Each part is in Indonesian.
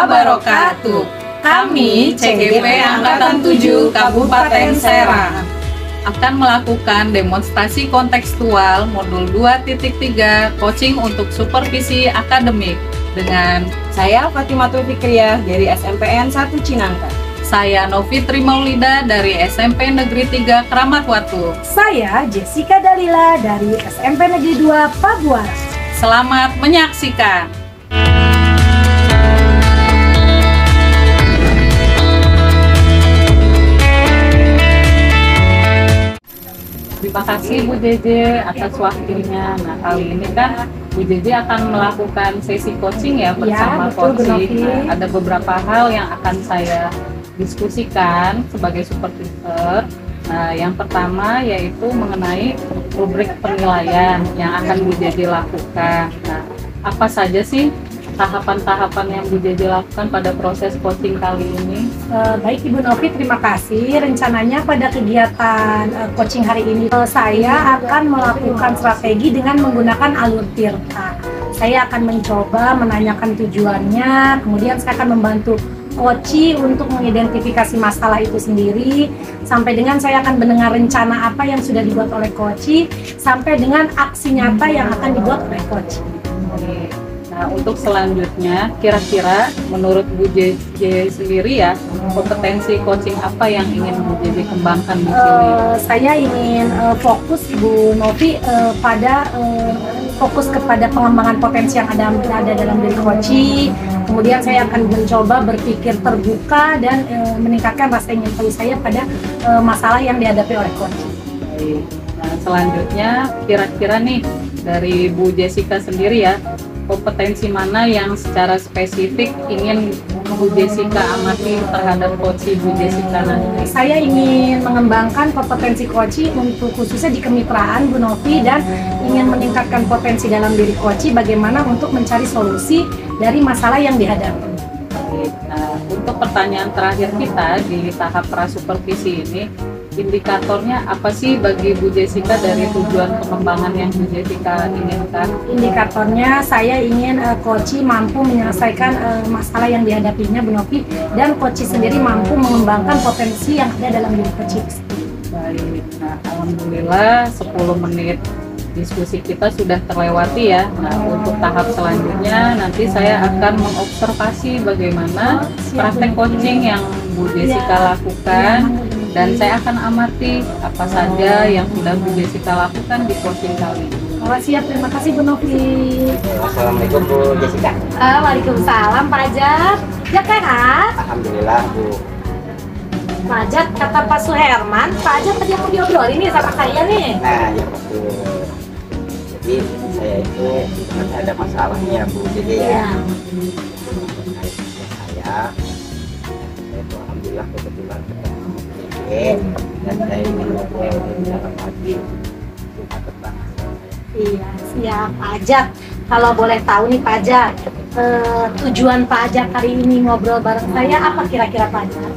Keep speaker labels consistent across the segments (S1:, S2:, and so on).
S1: wabarakatuh. Kami CGP Angkatan 7 Kabupaten Serang akan melakukan demonstrasi kontekstual modul 2.3 coaching untuk supervisi akademik dengan
S2: saya Fatimatul Fikriyah dari SMPN 1 Cinangka.
S1: saya Novitri Maulida dari SMP Negeri 3 Kramat Watu.
S3: Saya Jessica Dalila dari SMP Negeri 2 Pabuaran.
S1: Selamat menyaksikan. Terima kasih Bu Jeje atas waktunya. Nah, kali ini kan Bu Jeje akan melakukan sesi coaching ya bersama coaching. Nah, ada beberapa hal yang akan saya diskusikan sebagai supervisor. Nah, yang pertama yaitu mengenai rubrik penilaian yang akan Bu Jeje lakukan. Nah, apa saja sih tahapan-tahapan yang Bu Jeje lakukan pada proses coaching kali ini?
S3: Baik Ibu Novi, terima kasih. Rencananya pada kegiatan coaching hari ini saya akan melakukan strategi dengan menggunakan alur Tirta. Saya akan mencoba menanyakan tujuannya, kemudian saya akan membantu coach untuk mengidentifikasi masalah itu sendiri, sampai dengan saya akan mendengar rencana apa yang sudah dibuat oleh coach, sampai dengan aksi nyata yang akan dibuat oleh coach.
S1: Nah, untuk selanjutnya, kira-kira menurut Bu Jeje sendiri ya, kompetensi coaching apa yang ingin Bu Jeje kembangkan di sini?
S3: Saya ingin fokus Bu Novi pada fokus kepada pengembangan potensi yang ada dalam diri coach. Kemudian saya akan mencoba berpikir terbuka dan meningkatkan rasa ingin tahu saya pada masalah yang dihadapi oleh coach.
S1: Baik. Nah, selanjutnya kira-kira nih dari Bu Jessica sendiri ya, kompetensi mana yang secara spesifik ingin Bu Jessica amati terhadap coach Bu Jessica nanti?
S3: Saya ingin mengembangkan kompetensi coach untuk khususnya di kemitraan Bu Novi, dan ingin meningkatkan potensi dalam diri coach bagaimana untuk mencari solusi dari masalah yang dihadapi.
S1: Nah, untuk pertanyaan terakhir kita di tahap prasupervisi ini, indikatornya apa sih bagi Bu Jessica dari tujuan pengembangan yang Bu Jessica inginkan?
S3: Indikatornya saya ingin coach mampu menyelesaikan masalah yang dihadapinya Bu Novi, dan coach sendiri mampu mengembangkan potensi yang ada dalam diri coach.
S1: Baik, nah alhamdulillah 10 menit diskusi kita sudah terlewati ya. Nah, untuk tahap selanjutnya nanti saya akan mengobservasi bagaimana praktek coaching yang Bu Jessica lakukan, dan saya akan amati apa saja yang sudah Bu Jessica lakukan di coaching kali ini.
S3: Oh, siap, terima kasih Bu Novi.
S4: Assalamualaikum Bu Jessica.
S3: Waalaikumsalam Pak Ajat. Ya sehat?
S4: Alhamdulillah Bu.
S3: Pak Ajat, kata Pak Suherman, Pak Ajat tadi aku diobrolin nih sama saya nih.
S4: Nah ya betul. Jadi saya itu sebenarnya ada masalahnya Bu. Jadi ya saya itu alhamdulillah kebetulan ketemu Bu Jeje, dan saya ingin ngobrol dalam hati tentang
S3: Iya, siap Pak Ajat. Kalau boleh tahu nih Pak Ajat, tujuan Pak Ajat hari ini ngobrol bareng saya apa kira-kira Pak Ajat?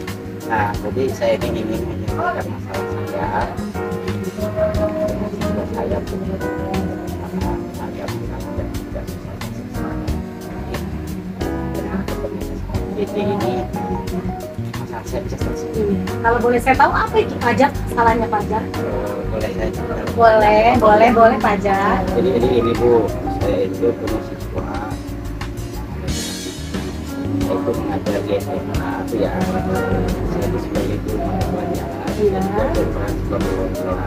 S4: Nah, jadi saya ingin menyelesaikan masalah saya pun karena saya tidak bisa selesai. Dengan ketemu Jeje ini masalah saya bisa selesai.
S3: Kalau boleh saya tahu apa itu Pak Ajat, salahnya Pak Ajat?
S4: Boleh saya cerita?
S3: Boleh Pak Ajat.
S4: Jadi ini Bu, saya itu punya siswa, saya itu mengajar di SMA itu ya, saya di sebagai guru mata pelajaran dan juga berperan sebagai orang tua.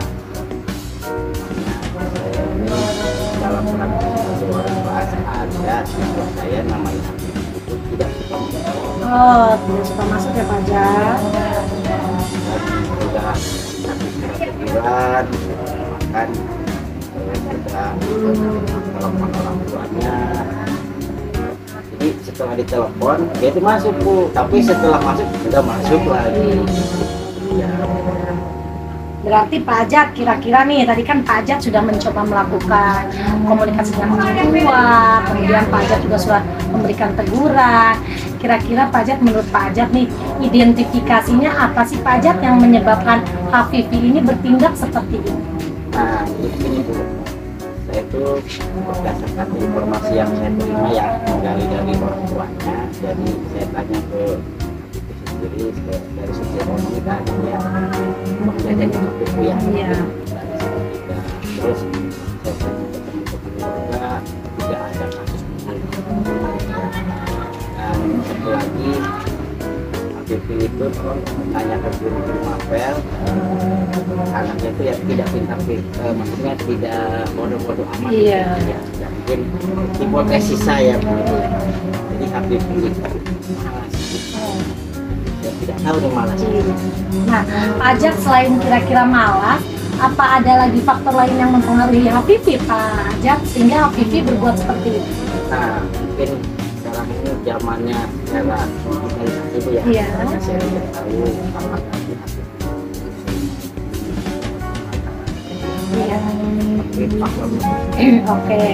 S4: Saya ini dalam praktek sebagai orang tua ada siswa saya namanya itu tidak suka masuk.
S3: Oh, tidak suka masuk ya Pak Ajat.
S4: Sudah pikiran makan, sudah telepon orang tuanya. Jadi setelah ditelepon dia itu masuk Bu, tapi setelah masuk sudah masuk lagi ya.
S3: Berarti Pak Ajat kira-kira nih, tadi kan Pak Ajat sudah mencoba melakukan komunikasi dengan orang tua, kemudian Pak Ajat juga sudah memberikan teguran. Kira-kira Pak Ajat, menurut Pak Ajat nih, identifikasinya apa sih Pak Ajat yang menyebabkan Hafifi ini bertindak seperti ini?
S4: Nah, ini Bu, saya itu berdasarkan informasi yang saya terima ya, menggali dari orang tuanya. Jadi saya tanya ke sendiri dari sisi ekonomi tadi ya, jajannya cukup ya. Terus saya tanya ke teman-teman keluarga, tidak ada kasus pembunuhan. Dan satu lagi, Habibie itu tanya ke guru Mapel, anaknya itu ya tidak pintar, maksudnya tidak bodoh-bodoh amat.
S3: Iya.
S4: Ya, mungkin hipotesis saya begitu. Jadi Habibie itu malas. Saya tidak tahu dia malas.
S3: Nah, Pak Ajat selain kira-kira malas, apa ada lagi faktor lain yang mempengaruhi Habibie Pak Ajat sehingga Habibie berbuat seperti itu?
S4: Nah, mungkin sekarang ini zamannya era digitalisasi itu ya.
S3: Iya.
S4: Saya tidak tahu apakah
S3: Iya. Oke.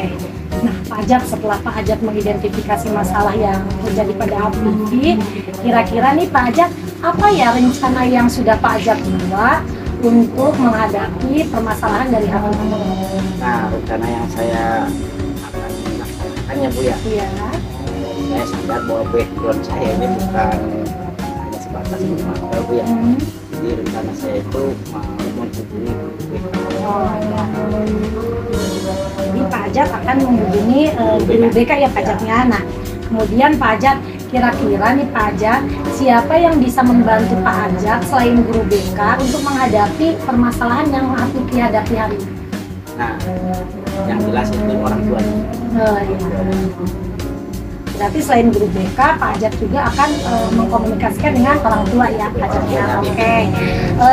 S3: Nah, Pak Ajat, setelah Pak Ajat mengidentifikasi masalah yang terjadi pada Habibie, kira-kira nih Pak Ajat, apa ya rencana yang sudah Pak Ajat buat untuk menghadapi permasalahan dari Habibie?
S4: Nah, rencana yang saya akan melaksanakannya Bu ya.
S3: Iya.
S4: Saya sadar bahwa background saya ini bukan hanya sebatas bermakna Bu ya. Jadi rencana saya itu mau menghubungi
S3: Oh, ya. Jadi Pak Ajat akan menghubungi guru BK ya Pak Ajatnya. Nah, kemudian Pak Ajat, kira-kira nih Pak Ajat, siapa yang bisa membantu Pak Ajat selain guru BK untuk menghadapi permasalahan yang Habibie hadapi hari ini?
S4: Nah, yang jelas itu orang tua.
S3: Iya. Berarti selain guru BK, Pak Ajat juga akan mengkomunikasikan dengan orang tua ya Pak Ajatnya. Oke.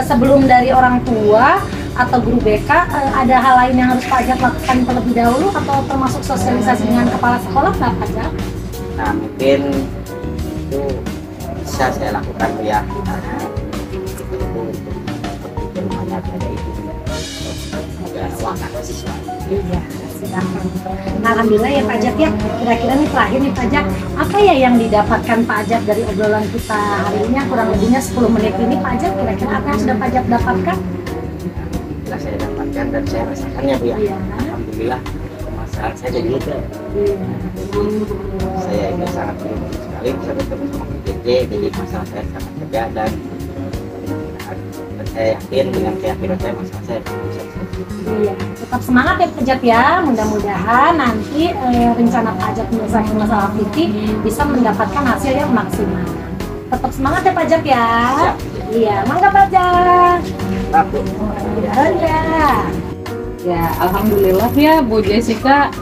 S3: Sebelum dari orang tua atau guru BK, ada hal lain yang harus Pak Ajat lakukan terlebih dahulu atau termasuk sosialisasi dengan kepala sekolah nggak Pak Ajat?
S4: Nah, mungkin itu bisa saya lakukan Bu ya. Itu untuk rumahnya ada itu juga wakat siswa.
S3: Iya, silakan. Nah, alhamdulillah ya Pak Ajat ya. Kira-kira nih terakhir nih Pak Ajat, apa ya yang didapatkan Pak Ajat dari obrolan kita hari ini? Kurang lebihnya 10 menit ini Pak Ajat, kira-kira apa yang sudah Pak Ajat dapatkan?
S4: Telah saya dapatkan dan saya rasakannya Bu ya.
S3: Iya.
S4: Alhamdulillah permasalahan saya jadi lega. Saya ini sangat beruntung sekali bisa bertemu sama PJJ, jadi masalah saya sangat lega dan saya yakin dengan keyakinan saya masalah saya bisa selesai.
S3: Iya, tetap semangat ya Pak Ajat ya. Mudah-mudahan nanti rencana Pak Ajat menyelesaikan masalah Habibie bisa mendapatkan hasil yang maksimal. Tetap semangat ya Pak Ajat ya.
S4: Siap.
S3: Iya, mangga Pak Ajat.
S4: Tapi
S1: Ya, alhamdulillah ya Bu Jessica,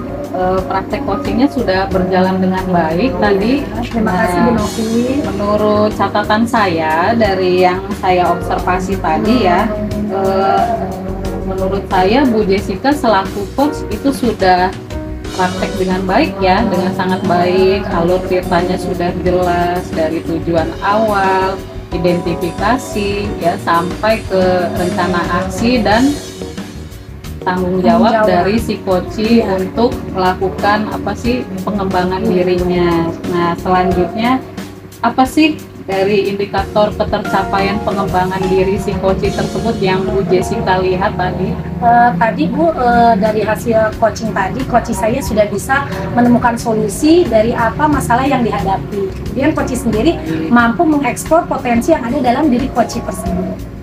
S1: praktek coachingnya sudah berjalan dengan baik tadi.
S3: Terima kasih Bu Novi.
S1: Menurut catatan saya dari yang saya observasi tadi ya, menurut saya Bu Jessica selaku coach itu sudah praktek dengan baik ya, dengan sangat baik. Alur ceritanya sudah jelas dari tujuan awal, identifikasi ya sampai ke rencana aksi dan tanggung jawab dari si coach untuk melakukan apa sih pengembangan dirinya. Nah, selanjutnya apa sih dari indikator ketercapaian pengembangan diri si coach tersebut yang Bu Jessica lihat tadi?
S3: Tadi Bu, dari hasil coaching tadi, coach saya sudah bisa menemukan solusi dari apa masalah yang dihadapi. Kemudian coach sendiri mampu mengekspor potensi yang ada dalam diri coach tersebut.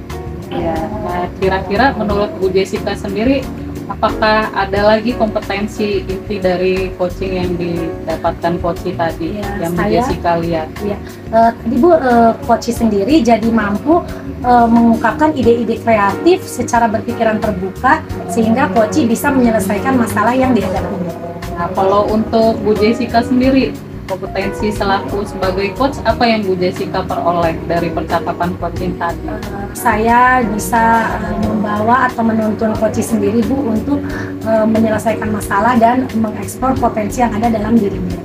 S1: Ya, nah kira-kira menurut Bu Jessica sendiri, apakah ada lagi kompetensi inti dari coaching yang didapatkan coach tadi
S3: Ya,
S1: yang Bu
S3: saya-
S1: Jessica lihat?
S3: Ya, tadi Bu, coach sendiri jadi mampu mengungkapkan ide-ide kreatif secara berpikiran terbuka sehingga coach bisa menyelesaikan masalah yang dihadapi.
S1: Nah, kalau untuk Bu Jessica sendiri, kompetensi selaku sebagai coach apa yang Bu Jessica peroleh dari percakapan coaching tadi?
S3: Saya bisa membawa atau menuntun coach sendiri Bu untuk menyelesaikan masalah dan mengekspor potensi yang ada dalam dirinya.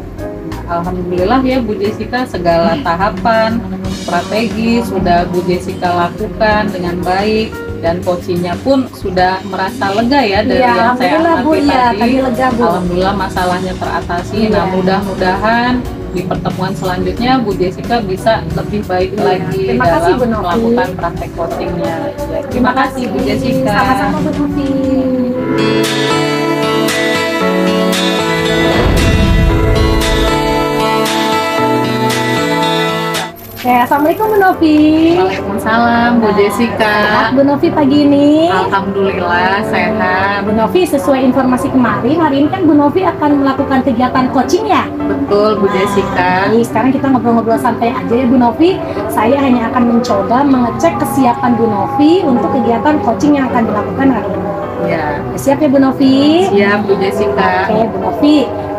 S1: Alhamdulillah ya Bu Jessica, segala tahapan strategi sudah Bu Jessica lakukan dengan baik dan coachingnya pun sudah merasa lega ya dari
S3: Iya,
S1: yang saya
S3: alhamdulillah Bu,
S1: amati
S3: ya tadi lega Bu.
S1: Alhamdulillah masalahnya teratasi.
S3: Iya.
S1: Nah, mudah-mudahan di pertemuan selanjutnya Bu Jessica bisa lebih baik
S3: Iya.
S1: lagi
S3: Terima kasih,
S1: dalam
S3: Bu Novi.
S1: melakukan praktek coachingnya. Ya, terima kasih Bu Jessica.
S3: Sama-sama Bu Novi. Assalamualaikum Bu Novi.
S1: Waalaikumsalam Bu Jessica.
S3: Bu Novi pagi ini.
S1: Alhamdulillah sehat.
S3: Bu Novi, sesuai informasi kemarin, hari ini kan Bu Novi akan melakukan kegiatan coaching ya?
S1: Betul Bu Jessica.
S3: Nih, sekarang kita ngobrol-ngobrol santai aja ya Bu Novi. Saya hanya akan mencoba mengecek kesiapan Bu Novi untuk kegiatan coaching yang akan dilakukan hari ini.
S1: Ya,
S3: Siap ya Bu Novi?
S1: siap Bu Jessica.
S3: Oke Bu Novi,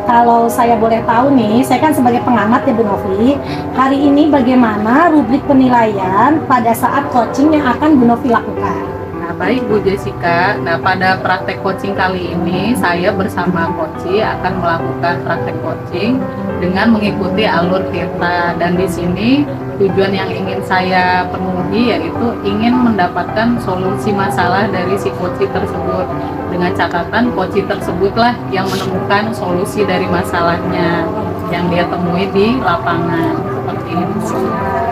S3: kalau saya boleh tahu nih, saya kan sebagai pengamat ya Bu Novi, hari ini bagaimana rubrik penilaian pada saat coaching yang akan Bu Novi lakukan?
S1: Nah, baik Bu Jessica. Nah, pada praktek coaching kali ini saya bersama Coachi akan melakukan praktek coaching dengan mengikuti alur Tirta, dan di sini tujuan yang ingin saya penuhi yaitu ingin mendapatkan solusi masalah dari si Coachi tersebut. Dengan catatan Coachi tersebutlah yang menemukan solusi dari masalahnya yang dia temui di lapangan. Seperti itu.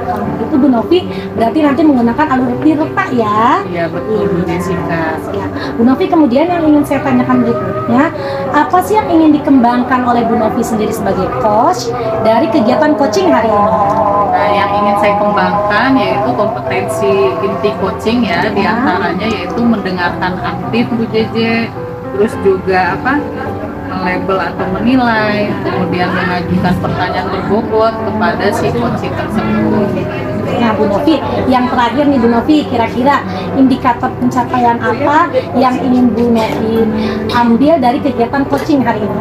S3: Kalau begitu Bu Novi, berarti nanti menggunakan alur Tirta ya?
S1: Iya betul Bu Jessica.
S3: Ya. Bu Novi, kemudian yang ingin saya tanyakan berikutnya, apa sih yang ingin dikembangkan oleh Bu Novi sendiri sebagai coach dari kegiatan coaching hari ini?
S1: Nah, yang ingin saya kembangkan yaitu kompetensi inti coaching ya, diantaranya yaitu mendengarkan aktif Bu JJ, terus juga melabel atau menilai, kemudian mengajukan pertanyaan berbobot kepada si coaching tersebut.
S3: Nah Bu Novi, yang terakhir nih Bu Novi, kira-kira indikator pencapaian apa yang ingin Bu Novi ambil dari kegiatan coaching hari ini?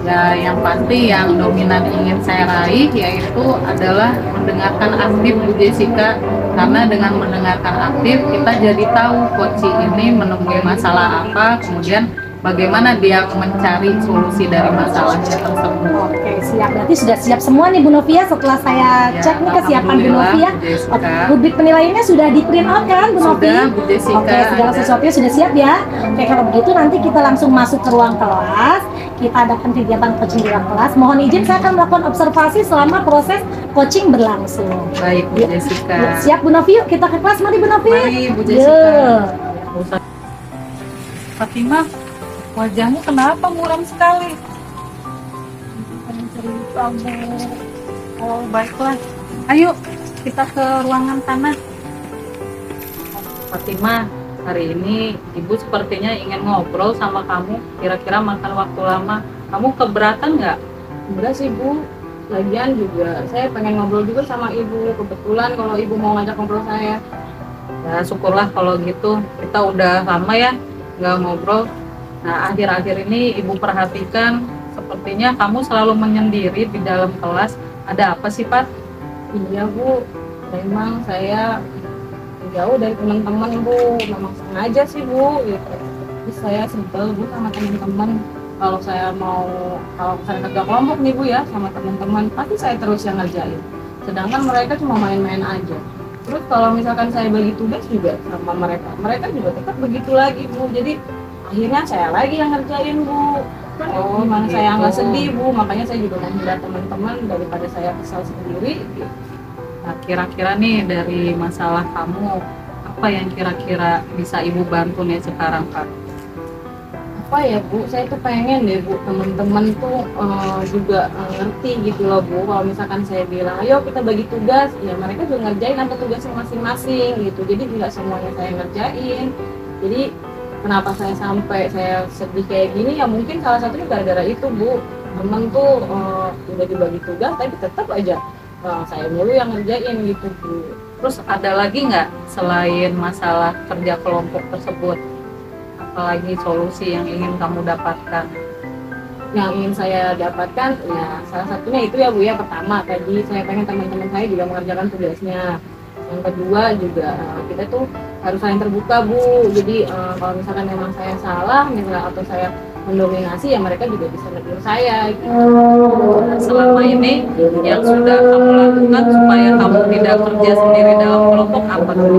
S1: Ya, yang pasti yang dominan ingin saya raih yaitu adalah mendengarkan aktif Bu Jessica, karena dengan mendengarkan aktif kita jadi tahu coach ini menemui masalah apa, kemudian bagaimana dia mencari solusi dari masalahnya tersebut.
S3: Oke, siap. Berarti sudah siap semua nih Bu Novi ya, setelah saya
S1: Ya,
S3: cek nih kesiapan Bu Novi ya.
S1: Bu Jessica.
S3: Oke, rubrik penilaiannya sudah di print out kan Bu Novi?
S1: Sudah Bu Jessica.
S3: Oke, segala sesuatunya sudah siap ya. Oke, kalau begitu nanti kita langsung masuk ke ruang kelas. Kita adakan kegiatan coaching di ruang kelas. Mohon izin saya akan melakukan observasi selama proses coaching berlangsung.
S1: Baik Bu Jessica.
S3: Ya, siap Bu Novi, yuk kita ke kelas. Mari Bu Novi.
S1: Mari Bu Jessica. Fatimah, wajahmu kenapa muram sekali? Oh, baiklah. Ayo kita ke ruangan tanah. Fatimah, hari ini Ibu sepertinya ingin ngobrol sama kamu. Kira-kira makan waktu lama. Kamu keberatan nggak?
S2: Enggak sih Bu, lagian juga saya pengen ngobrol juga sama Ibu. Kebetulan kalau Ibu mau ngajak ngobrol saya.
S1: Ya syukurlah kalau gitu. Kita udah lama ya nggak ngobrol. Nah, akhir-akhir ini Ibu perhatikan sepertinya kamu selalu menyendiri di dalam kelas. Ada apa sih, Pat?
S2: Iya Bu, memang saya jauh dari teman-teman Bu, memang sengaja sih Bu gitu. Terus saya sebel Bu sama teman-teman. Kalau saya kerja kelompok nih Bu ya sama teman-teman, pasti saya terus yang ngerjain. Sedangkan mereka cuma main-main aja. Terus kalau misalkan saya bagi tugas juga sama mereka juga tetap begitu lagi Bu. Jadi akhirnya saya lagi yang ngerjain Bu. Oh, gimana
S1: gitu.
S2: saya nggak sedih Bu, makanya saya juga menghindar teman-teman daripada saya kesal sendiri. Gitu.
S1: Nah, kira-kira nih dari masalah kamu, apa yang kira-kira bisa Ibu bantu nih sekarang, Pak?
S2: Apa ya Bu, saya tuh pengen deh Bu teman-teman tuh juga ngerti gitu loh Bu. Kalau misalkan saya bilang ayo kita bagi tugas, ya mereka juga ngerjain apa tugasnya masing-masing gitu. Jadi nggak semuanya saya ngerjain. Jadi kenapa saya sampai saya sedih kayak gini ya mungkin salah satunya gara-gara itu Bu. Temen tuh udah dibagi tugas tapi tetap aja saya mulu yang ngerjain gitu Bu.
S1: Terus ada lagi nggak selain masalah kerja kelompok tersebut? Apalagi solusi yang ingin kamu dapatkan?
S2: Yang ingin saya dapatkan ya salah satunya itu ya Bu ya, pertama tadi saya pengen teman-teman saya juga mengerjakan tugasnya. Yang kedua juga kita tuh harus saling terbuka Bu. Jadi kalau misalkan memang saya salah atau saya mendominasi ya mereka juga bisa negur saya gitu.
S1: Selama ini yang sudah kamu lakukan supaya kamu tidak kerja sendiri dalam kelompok apa tuh?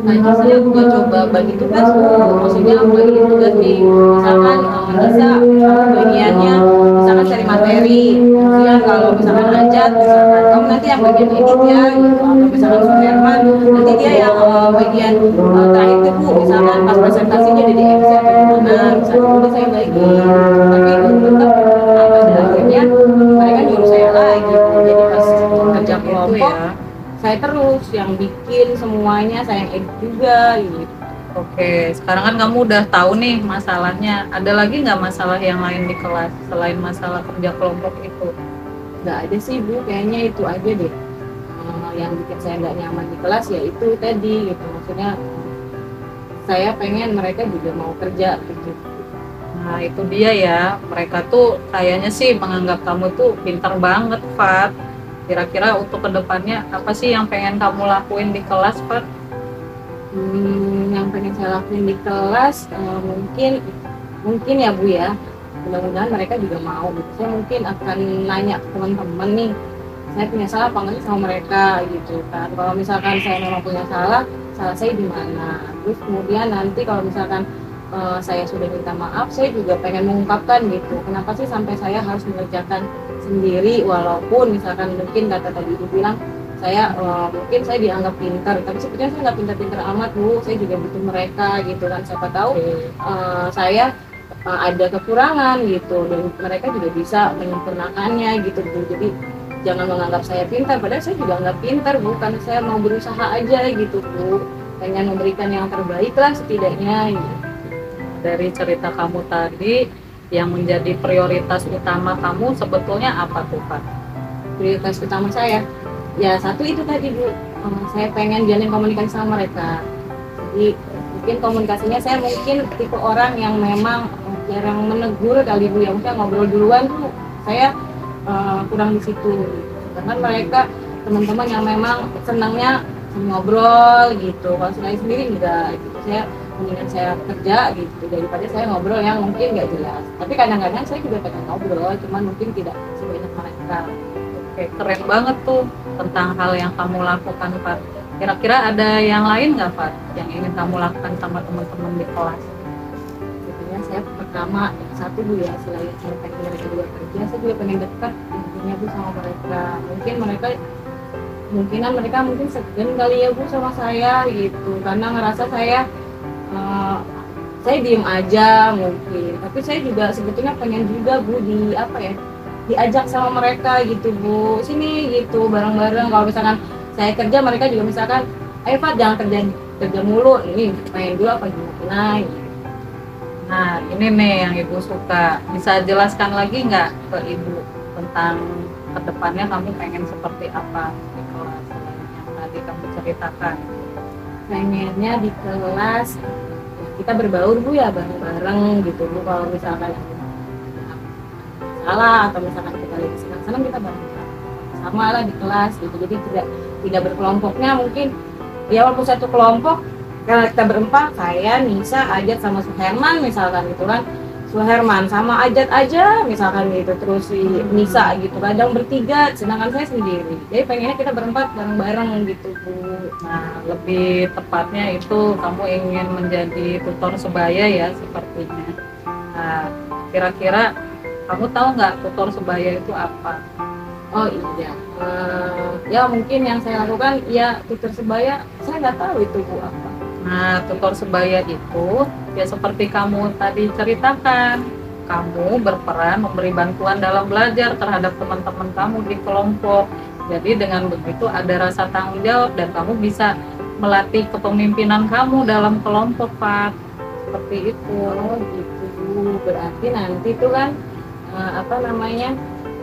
S2: Nah itu saya juga coba bagi tugas Bu. Maksudnya bagi tugas nih misalkan bisa bagiannya misalkan cari materi, kemudian kalau misalkan Ajat misalkan kamu nanti yang bagian edit ya gitu, atau misalkan Suherman nanti dia yang bagian terakhir itu Bu, misalkan pas presentasinya jadi MC atau gimana misalnya udah saya bagi, tapi tetap pada akhirnya mereka nyuruh saya lagi Bu. Jadi pas kerja kelompok semuanya, saya yang edit juga gitu.
S1: Oke, sekarang kan kamu udah tahu nih masalahnya. Ada lagi nggak masalah yang lain di kelas selain masalah kerja kelompok itu?
S2: Nggak ada sih Bu, kayaknya itu aja deh. Yang bikin saya nggak nyaman di kelas ya itu tadi gitu, maksudnya saya pengen mereka juga mau kerja gitu.
S1: Nah itu dia ya, mereka tuh kayaknya sih menganggap kamu tuh pintar banget, Fat. Kira-kira untuk kedepannya apa sih yang pengen kamu lakuin di kelas, Fat?
S2: Yang pengen saya lakuin di kelas mungkin ya Bu ya, mudah-mudahan mereka juga mau gitu. Saya mungkin akan nanya ke teman-teman nih, saya punya salah apa enggak sih sama mereka gitu kan. Kalau misalkan saya memang punya salah saya di mana. Terus kemudian nanti kalau misalkan saya sudah minta maaf, saya juga pengen mengungkapkan gitu, kenapa sih sampai saya harus mengerjakan sendiri, walaupun misalkan mungkin kata tadi dibilang saya mungkin saya dianggap pintar, tapi sebetulnya saya nggak pintar-pintar amat Bu, saya juga butuh mereka gitu kan. Siapa tahu saya ada kekurangan gitu dan mereka juga bisa menyempurnakannya gitu Bu. Jadi jangan menganggap saya pintar, padahal saya juga nggak pintar Bu, karena saya mau berusaha aja gitu Bu, pengen memberikan yang terbaik lah setidaknya gitu.
S1: Dari cerita kamu tadi, yang menjadi prioritas utama kamu sebetulnya apa tuh, Pak?
S2: Prioritas utama saya ya satu itu tadi Bu, saya pengen jalin komunikasi sama mereka. Jadi mungkin komunikasinya saya mungkin tipe orang yang memang jarang menegur kali Bu ya, mungkin ngobrol duluan tuh saya kurang di situ karena mereka teman-teman yang memang senangnya ngobrol gitu. Kalau saya sendiri enggak gitu, saya mendingan saya kerja gitu daripada saya ngobrol yang mungkin nggak jelas. Tapi kadang-kadang saya juga pengen ngobrol, cuman mungkin tidak sebanyak mereka.
S1: Oke, keren banget tuh tentang hal yang kamu lakukan, Pak. Kira-kira ada yang lain nggak, Pak, yang ingin kamu lakukan sama teman-teman di kelas?
S2: Sebenarnya saya pertama satu Bu ya, selain saya pengen mereka juga kerja, saya juga pengen dekat intinya Bu sama mereka. Mungkinan mereka mungkin segan kali ya Bu sama saya gitu, karena ngerasa saya diem aja mungkin, tapi saya juga sebetulnya pengen juga Bu diajak sama mereka gitu Bu, sini gitu bareng-bareng. Kalau misalkan saya kerja, mereka juga misalkan ayo Pak jangan kerja mulu, ini main dulu apa gimana gitu.
S1: Nah ini nih yang Ibu suka, bisa jelaskan lagi nggak ke Ibu tentang kedepannya kamu pengen seperti apa di kelas yang tadi kamu ceritakan?
S2: Pengennya di kelas kita berbaur Bu ya, bareng-bareng gitu Bu. Kalau misalkan salah atau misalkan kita lagi senang-senang, kita bareng sama lah di kelas gitu. Jadi tidak berkelompoknya, mungkin ya walaupun satu kelompok kalau kita berempat, saya, Nisa, Ajat sama Suherman misalkan gitu kan. Suherman sama Ajat aja misalkan gitu, terus si Nisa gitu, kadang bertiga sedangkan saya sendiri. Jadi pengennya kita berempat bareng-bareng gitu Bu.
S1: Nah, lebih tepatnya itu kamu ingin menjadi tutor sebaya ya sepertinya. Nah, kira-kira kamu tahu nggak tutor sebaya itu apa?
S2: Oh iya, ya mungkin yang saya lakukan ya tutor sebaya, saya nggak tahu itu Bu apa.
S1: Nah, tutor sebaya itu ya seperti kamu tadi ceritakan, kamu berperan memberi bantuan dalam belajar terhadap teman-teman kamu di kelompok. Jadi dengan begitu ada rasa tanggung jawab dan kamu bisa melatih kepemimpinan kamu dalam kelompok, Pak. Seperti itu.
S2: Oh gitu Bu, berarti nanti itu kan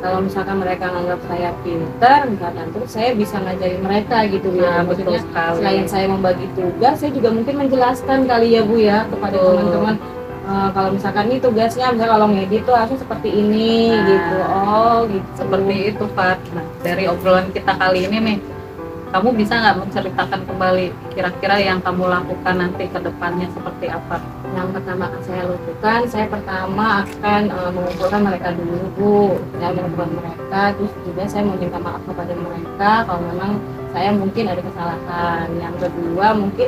S2: kalau misalkan mereka nganggap saya pintar misalkan, terus saya bisa ngajarin mereka gitu ya.
S1: Nah, betul
S2: Maksudnya
S1: sekali.
S2: selain saya membagi tugas, saya juga mungkin menjelaskan kali ya Bu ya kepada
S1: Betul.
S2: teman-teman. Kalau misalkan ini tugasnya, misalnya kalau ngedit tuh harusnya seperti ini
S1: Nah,
S2: gitu. Oh gitu.
S1: Seperti itu, Pak. Nah, dari obrolan kita kali ini nih, kamu bisa nggak menceritakan kembali kira-kira yang kamu lakukan nanti ke depannya seperti apa?
S2: Yang pertama akan saya lakukan, saya pertama akan mengumpulkan mereka dulu Bu. Saya mengumpulkan mereka, terus juga saya meminta maaf kepada mereka kalau memang saya mungkin ada kesalahan. Yang kedua mungkin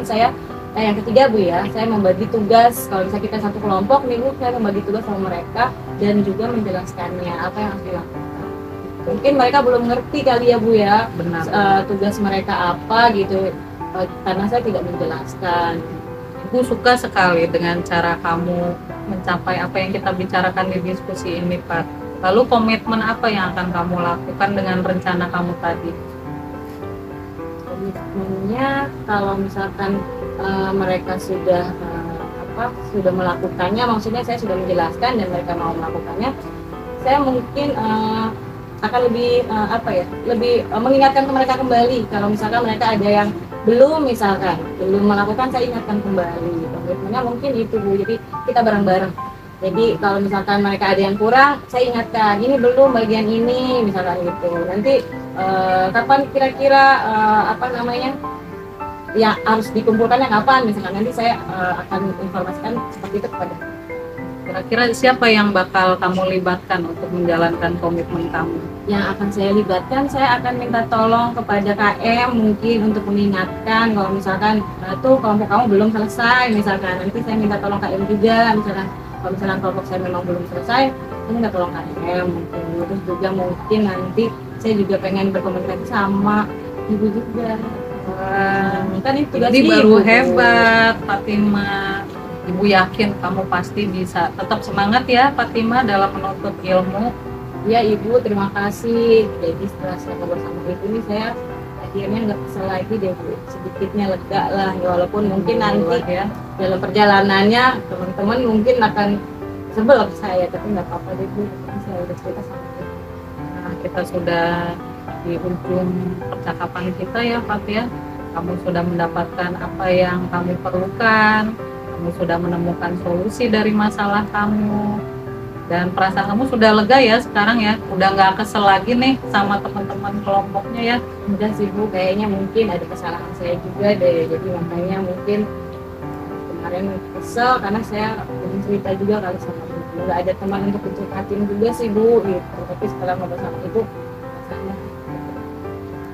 S2: yang ketiga Bu ya, saya membagi tugas. Kalau misalnya kita satu kelompok nih Bu, saya membagi tugas sama mereka dan juga menjelaskannya apa yang harus dilakukan. Mungkin mereka belum ngerti kali ya Bu ya,
S1: Benar.
S2: tugas mereka apa gitu, karena saya tidak menjelaskan.
S1: Aku suka sekali dengan cara kamu mencapai apa yang kita bicarakan di diskusi ini, Pak. Lalu komitmen apa yang akan kamu lakukan dengan rencana kamu tadi?
S2: komitmennya kalau misalkan mereka sudah sudah melakukannya, maksudnya saya sudah menjelaskan dan mereka mau melakukannya, saya mungkin akan lebih lebih mengingatkan ke mereka kembali. Kalau misalkan mereka ada yang belum melakukan, saya ingatkan kembali. Komitmennya mungkin itu Bu, jadi kita bareng-bareng. Jadi kalau misalkan mereka ada yang kurang, saya ingatkan, ini belum bagian ini, misalkan gitu. Nanti kapan kira-kira yang harus dikumpulkannya kapan, misalkan nanti saya akan informasikan seperti itu kepada.
S1: Kira-kira siapa yang bakal kamu libatkan untuk menjalankan komitmen kamu?
S2: Yang akan saya libatkan, saya akan minta tolong kepada KM mungkin untuk mengingatkan kalau misalkan tuh kelompok kamu belum selesai, misalkan nanti saya minta tolong KM juga, misalkan kalau misalkan kelompok saya memang belum selesai, saya minta tolong KM mungkin. Terus juga mungkin nanti saya juga pengen berkomunikasi sama ibu juga. Kan itu
S1: jadi baru hebat Fatima. Ibu yakin kamu pasti bisa. Tetap semangat ya Fatima dalam menuntut ilmu.
S2: Ya Ibu, terima kasih. Jadi setelah saya ngobrol sama Ibu ini, saya akhirnya nggak kesel lagi deh Bu. Sedikitnya lega lah, walaupun mungkin nanti ya dalam perjalanannya teman-teman mungkin akan sebel ke saya, tapi nggak apa-apa deh Bu. Saya udah cerita sama Ibu.
S1: Nah, kita sudah di ujung percakapan kita ya Fat ya. Kamu sudah mendapatkan apa yang kamu perlukan. Kamu sudah menemukan solusi dari masalah kamu, dan perasaan kamu sudah lega ya sekarang ya, udah nggak kesel lagi nih sama teman-teman kelompoknya ya.
S2: Udah sih Bu, kayaknya mungkin ada kesalahan saya juga deh, jadi makanya mungkin kemarin kesel karena saya belum cerita juga kali sama Ibu, nggak ada teman untuk curhatin juga sih Bu gitu. Tapi setelah ngobrol sama Ibu, rasanya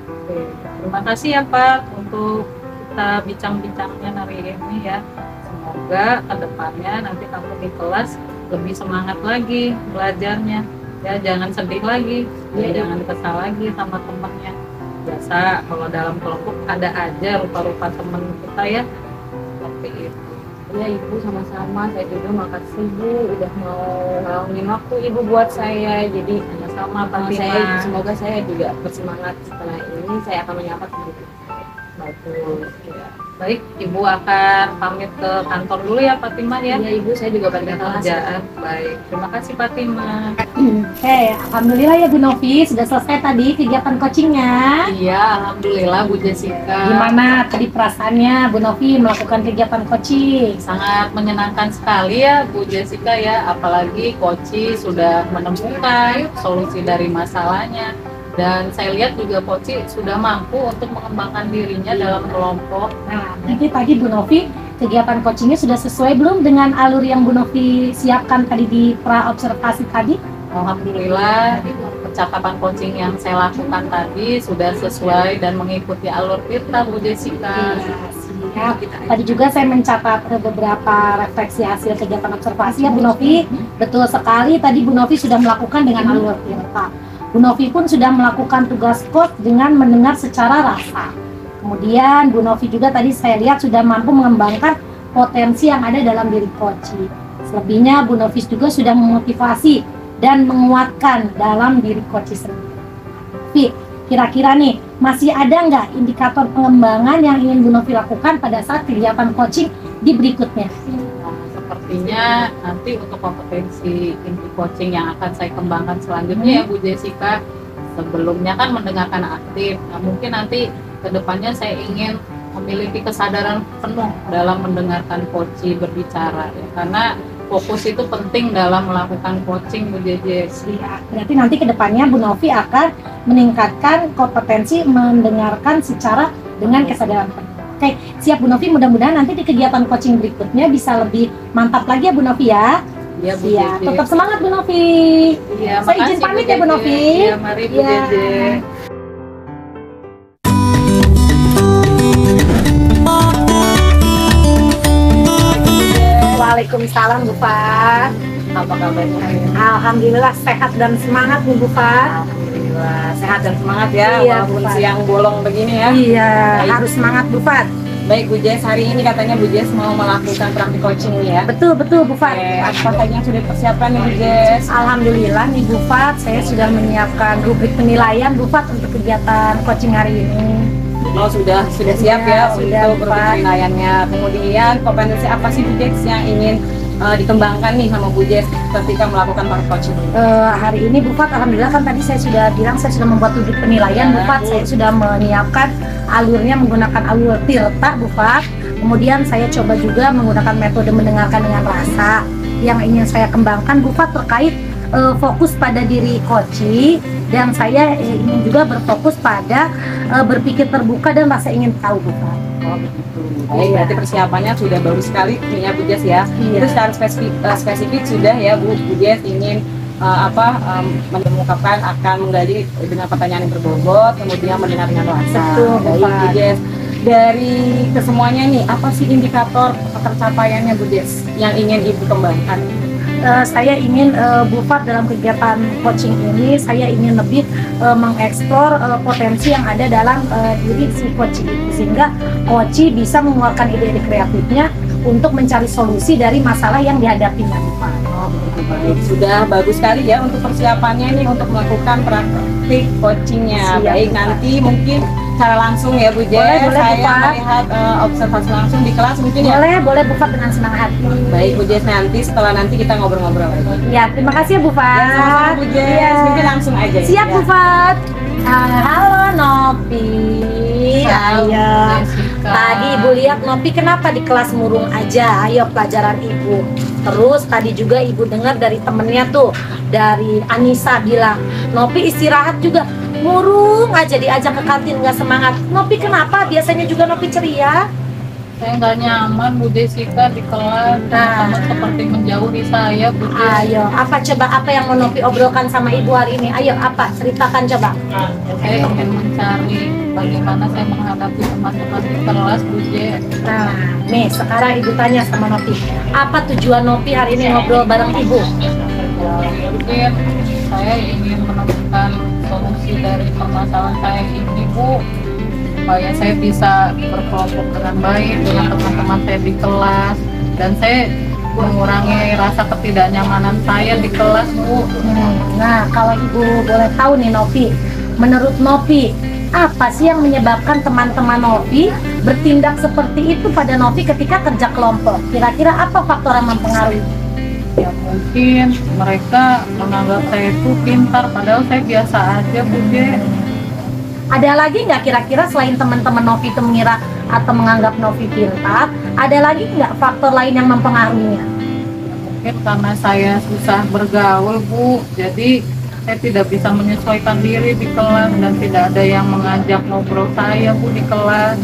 S1: Oke, terima kasih ya Pak untuk kita bincang-bincangnya hari ini ya. Semoga kedepannya nanti kamu di kelas lebih semangat lagi belajarnya ya, jangan sedih lagi ya, jangan kesal lagi sama temennya. Biasa kalau dalam kelompok ada aja rupa-rupa temen kita ya, seperti itu.
S2: Ya Ibu, sama-sama. Saya juga makasih Bu udah mau ngalamin waktu Ibu buat saya. Jadi
S1: sama
S2: semoga saya juga bersemangat setelah ini. Saya akan menyapa Ibu.
S1: Bagus ya. Baik, Ibu akan pamit ke kantor dulu ya Fatima ya.
S2: Iya Ibu, saya juga balik
S1: kerjaan. Baik, terima kasih Fatima.
S3: Alhamdulillah ya Bu Novi, sudah selesai tadi kegiatan coachingnya.
S1: Iya, alhamdulillah Bu Jessica.
S3: Gimana tadi perasaannya Bu Novi melakukan kegiatan coaching?
S1: Sangat menyenangkan sekali ya Bu Jessica ya, apalagi Koci sudah menemukan solusi dari masalahnya. Dan saya lihat juga Koci sudah mampu untuk mengembangkan dirinya dalam kelompok.
S3: Nah, jadi tadi Bu Novi, kegiatan coachingnya sudah sesuai belum dengan alur yang Bu Novi siapkan tadi di pra-observasi tadi?
S1: Alhamdulillah, percakapan coaching yang saya lakukan tadi sudah sesuai dan mengikuti alur Tirta Bu Jessica.
S3: Ya, tadi juga saya mencatat beberapa refleksi hasil kegiatan observasi ya Bu Novi. Betul sekali, tadi Bu Novi sudah melakukan dengan alur Tirta. Bu Novi pun sudah melakukan tugas coach dengan mendengar secara rasa. Kemudian Bu Novi juga tadi saya lihat sudah mampu mengembangkan potensi yang ada dalam diri Koci. Selebihnya Bu Novi juga sudah memotivasi dan menguatkan dalam diri Koci sendiri. Tapi kira-kira nih, masih ada nggak indikator pengembangan yang ingin Bu Novi lakukan pada saat kegiatan coaching di berikutnya?
S1: Sepertinya nanti untuk kompetensi inti coaching yang akan saya kembangkan selanjutnya ya Bu Jessica, sebelumnya kan mendengarkan aktif. Nah, mungkin nanti kedepannya saya ingin memiliki kesadaran penuh dalam mendengarkan coach berbicara ya, karena fokus itu penting dalam melakukan coaching Bu Jejes.
S3: Ya, berarti nanti kedepannya Bu Novi akan meningkatkan kompetensi mendengarkan secara dengan kesadaran penuh. Oke, siap Bu Novi, mudah-mudahan nanti di kegiatan coaching berikutnya bisa lebih mantap lagi ya Bu Novi ya.
S1: Iya Bu
S3: Ya,
S1: Jeje.
S3: tetap semangat Bu Novi.
S1: Iya,
S3: Saya izin pamit ya Bu Novi.
S1: Iya, mari Bu Jeje.
S3: Waalaikumsalam Bu Fat.
S1: Apa kabarnya?
S3: Alhamdulillah sehat dan semangat Bu Fat.
S1: Alhamdulillah sehat dan semangat ya,
S3: Iya,
S1: walaupun
S3: Pak.
S1: siang bolong begini ya.
S3: Iya,
S1: Baik.
S3: harus semangat Bu Fat.
S1: Baik Bu Jess, hari ini katanya Bu Jess mau melakukan praktik coaching nih ya.
S3: Betul Bu Fat.
S1: Apa saja yang sudah dipersiapkan nih Bu Jess?
S3: Alhamdulillah nih Bu Fat, saya sudah menyiapkan rubrik penilaian Bu Fat untuk kegiatan coaching hari ini.
S2: Oh, sudah siap
S3: Ya,
S2: ya,
S3: sudah,
S2: untuk
S3: Pak.
S2: penilaiannya. Kemudian kompetensi apa sih Bu Jess yang ingin dikembangkan nih sama Bu Jess ketika melakukan part coaching?
S3: Hari ini Bu Fat, alhamdulillah kan tadi saya sudah bilang saya sudah membuat tujuh penilaian Bu Fat. Saya sudah menyiapkan alurnya menggunakan alur Tirta Bu Fat. Kemudian saya coba juga menggunakan metode mendengarkan dengan rasa. Yang ingin saya kembangkan Bu Fat terkait fokus pada diri koci, dan saya ingin juga berfokus pada berpikir terbuka dan rasa ingin tahu Bu Fat.
S2: Oh begitu. Baik, berarti persiapannya sudah bagus sekali nih ya Bu Jess ya.
S3: Iya.
S2: Itu secara spesifik sudah ya Bu Jess ingin mengungkapkan akan menggali dengan pertanyaan yang berbobot, kemudian mendengar dengan rasa.
S3: Betul,
S2: Baik Bu
S3: Pak.
S2: Jess. Dari kesemuanya nih, apa sih indikator tercapaiannya Bu Jess yang ingin Ibu kembangkan?
S3: Saya ingin Bu Fat dalam kegiatan coaching ini saya ingin lebih mengeksplor potensi yang ada dalam diri si coach itu, sehingga coach bisa mengeluarkan ide-ide kreatifnya untuk mencari solusi dari masalah yang dihadapinya Bu Fat.
S2: Oh begitu, baik. Sudah bagus sekali ya untuk persiapannya nih untuk melakukan praktik coachingnya.
S3: Siap,
S2: Baik,
S3: Bu Fat.
S2: nanti mungkin secara langsung ya Bu Jess,
S3: Boleh, Bu
S2: saya
S3: Fat.
S2: melihat observasi langsung di kelas mungkin ya.
S3: Boleh Bu Fat, dengan senang hati.
S2: Baik Bu Jess, setelah nanti kita ngobrol-ngobrol lagi.
S3: Ya, terima kasih ya Bu Fat.
S2: Sama-sama Bu Jess,
S3: Iya.
S2: mungkin langsung aja.
S3: Siap
S2: ya.
S3: Bu Fat. Halo Nopi.
S1: Halo,
S3: Ayo.
S1: Jessica.
S3: Tadi Ibu lihat Nopi kenapa di kelas murung aja? Ayo pelajaran Ibu. Terus tadi juga Ibu dengar dari temennya tuh, dari Anissa bilang Nopi istirahat juga murung aja, diajak ke kantin nggak semangat. Nopi kenapa? Biasanya juga Nopi ceria.
S1: Saya nggak nyaman Bu Jessica di kelas,
S3: Nah.
S1: teman seperti menjauhi saya Bu Jessica.
S3: Ayo, apa yang mau Nopi obrolkan sama Ibu hari ini? Ayo, apa? Ceritakan coba.
S1: Saya ingin mencari bagaimana saya menghadapi teman-teman di kelas Bu Jess.
S3: Nah, nih sekarang Ibu tanya sama Nopi, apa tujuan Nopi hari ini ngobrol bareng Ibu?
S1: Ya, mungkin saya ingin menemukan solusi dari permasalahan saya ini Bu, supaya saya bisa berkelompok dengan baik dengan teman-teman saya di kelas, dan saya mengurangi rasa ketidaknyamanan saya di kelas Bu.
S3: Nah, kalau Ibu boleh tahu nih Nopi, menurut Nopi, apa sih yang menyebabkan teman-teman Nopi bertindak seperti itu pada Nopi ketika kerja kelompok? Kira-kira apa faktor yang mempengaruhi?
S1: Ya mungkin mereka menganggap saya itu pintar, padahal saya biasa aja Bu Jess.
S3: Ada lagi nggak kira-kira selain teman-teman Novi itu mengira atau menganggap Novi pintar, ada lagi nggak faktor lain yang mempengaruhinya?
S1: Mungkin karena saya susah bergaul Bu, jadi saya tidak bisa menyesuaikan diri di kelas dan tidak ada yang mengajak ngobrol saya Bu di kelas.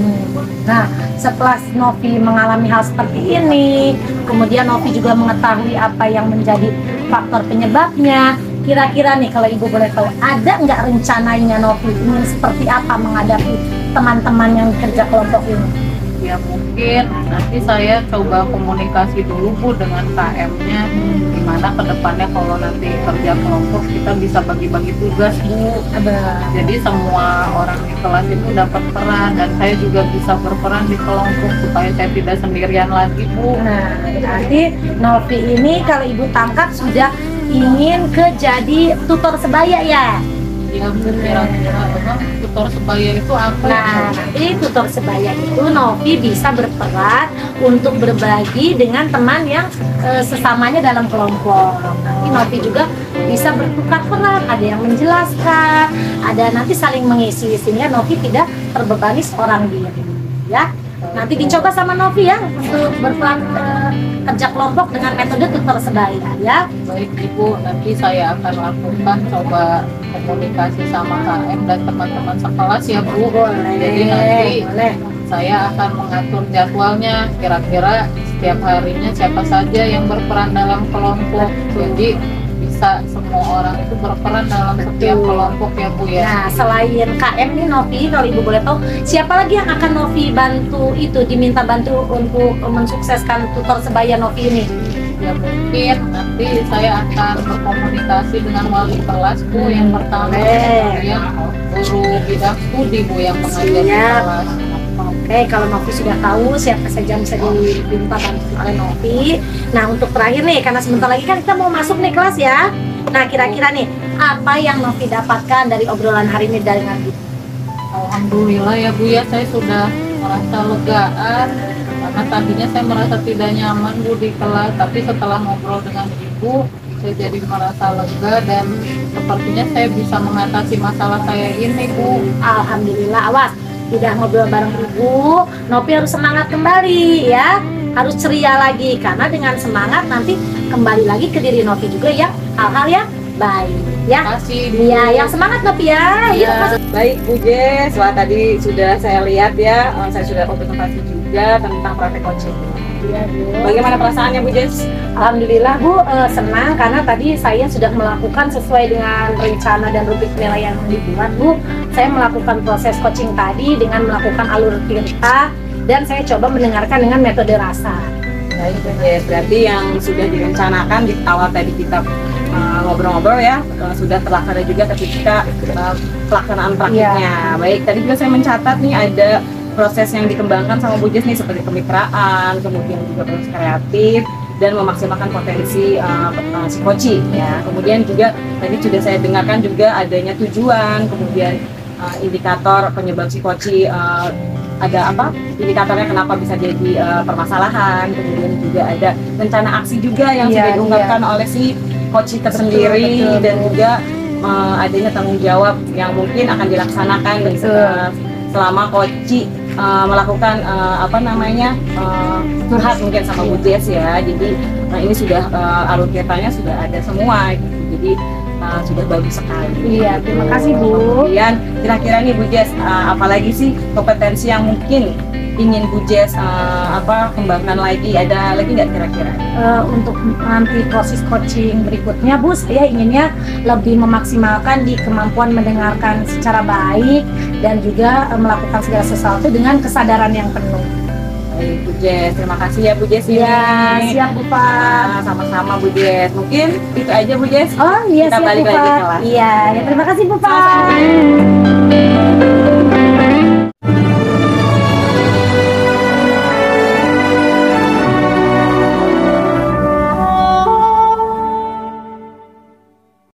S3: Nah, setelah Novi mengalami hal seperti ini, kemudian Novi juga mengetahui apa yang menjadi faktor penyebabnya. Kira-kira nih kalau Ibu boleh tahu, ada nggak rencananya Novi ingin seperti apa menghadapi teman-teman yang kerja kelompok ini?
S1: Ya mungkin nanti saya coba komunikasi dulu Bu dengan KM-nya, gimana ke depannya kalau nanti kerja kelompok kita bisa bagi-bagi tugas Bu. Jadi semua orang di kelas itu dapat peran dan saya juga bisa berperan di kelompok supaya saya tidak sendirian lagi Bu.
S3: Nah, berarti Novi ini kalau Ibu tangkap sudah ingin jadi tutor sebaya ya?
S1: Ya Bu, kira-kira emang tutor sebaya itu apa ya?
S3: Nah, nanti tutor sebaya itu Novi bisa berperan untuk berbagi dengan teman yang sesamanya dalam kelompok. Nanti Novi juga bisa bertukar peran, ada yang menjelaskan, ada nanti saling mengisi, sehingga Novi tidak terbebani seorang diri. Ya, nanti dicoba sama Novi ya untuk berperan kerja kelompok dengan metode tutor sebaya ya.
S1: Baik Ibu, nanti saya akan lakukan coba komunikasi sama KM dan teman-teman sekelas ya Bu. Jadi nanti
S3: boleh.
S1: saya akan mengatur jadwalnya, kira-kira setiap harinya siapa saja yang berperan dalam kelompok. Jadi bisa semua orang itu berperan dalam setiap kelompok ya Bu ya.
S3: Nah, selain KM nih Novi, kalau Ibu boleh tahu, siapa lagi yang akan Novi bantu diminta bantu untuk mensukseskan tutor sebaya Novi ini?
S1: Ya mungkin nanti saya akan berkomunikasi dengan wali kelas Bu yang pertama, kemudian guru bidang studi Bu yang mengajar di
S3: Siap.
S1: kelas.
S3: Oke, kalau Novi sudah tahu siapa saja yang bisa diminta bantu oleh Novi. Nah, untuk terakhir nih, karena sebentar lagi kan kita mau masuk nih kelas ya. Nah, kira-kira nih, apa yang Novi dapatkan dari obrolan hari ini dengan Ibu?
S1: Alhamdulillah ya Bu ya, saya sudah merasa legaan karena tadinya saya merasa tidak nyaman Bu di kelas, tapi setelah ngobrol dengan Ibu saya jadi merasa lega dan sepertinya saya bisa mengatasi masalah saya ini Bu.
S3: Alhamdulillah. Awas, tidak ngobrol bareng Ibu, Novi harus semangat kembali ya, harus ceria lagi karena dengan semangat nanti kembali lagi ke diri Novi juga yang hal-hal yang baik ya.
S1: Terima kasih Bu.
S3: Iya, yang semangat Novi ya. Yuk,
S1: Ya.
S3: masuk.
S2: Baik Bu Jess, wah tadi sudah saya lihat ya, saya sudah observasi juga tentang praktek coaching.
S3: Iya, Bu.
S2: Bagaimana perasaannya Bu Jess?
S3: Alhamdulillah Bu, senang karena tadi saya sudah melakukan sesuai dengan rencana dan rubrik nilai yang dibuat Bu. Saya melakukan proses coaching tadi dengan melakukan alur tirta dan saya coba mendengarkan dengan metode rasa.
S2: Baik Bu Jess, berarti yang sudah direncanakan di awal tadi kita ngobrol-ngobrol ya, sudah terlaksana juga ketika pelaksanaan praktiknya. Baik, tadi juga saya mencatat nih ada proses yang dikembangkan sama Bu Jess nih seperti kemitraan, kemudian juga proses kreatif dan memaksimalkan potensi si coaching ya. Kemudian juga tadi sudah saya dengarkan juga adanya tujuan, kemudian indikator penyebab si coaching, ada apa indikatornya kenapa bisa jadi permasalahan, kemudian juga ada rencana aksi juga yang
S3: Iya,
S2: sudah diungkapkan oleh si coaching tersendiri,
S3: betul.
S2: dan juga adanya tanggung jawab yang mungkin akan dilaksanakan selama coaching melakukan curhat mungkin sama Bu Jess ya. Jadi ini sudah alur ceritanya sudah ada semua gitu. Jadi sudah bagus sekali.
S3: Iya, terima kasih Bu.
S2: Kemudian kira-kira nih Bu Jess, apalagi sih kompetensi yang mungkin ingin Bu Jess kembangkan lagi? Ada lagi nggak kira-kira?
S3: Untuk nanti proses coaching berikutnya Bu, saya inginnya lebih memaksimalkan di kemampuan mendengarkan secara baik dan juga melakukan segala sesuatu dengan kesadaran yang penuh.
S2: Baik Bu Jess, terima kasih ya Bu Jess.
S3: Iya, siap Bu Pak.
S2: Sama-sama Bu Jess. Mungkin itu aja Bu Jess.
S3: Oh iya,
S2: Kita
S3: siap
S2: balik
S3: Bu
S2: lagi ke
S3: Pak.
S2: kelas.
S3: Iya, ya, terima kasih Bu Pak.
S2: Sama-sama.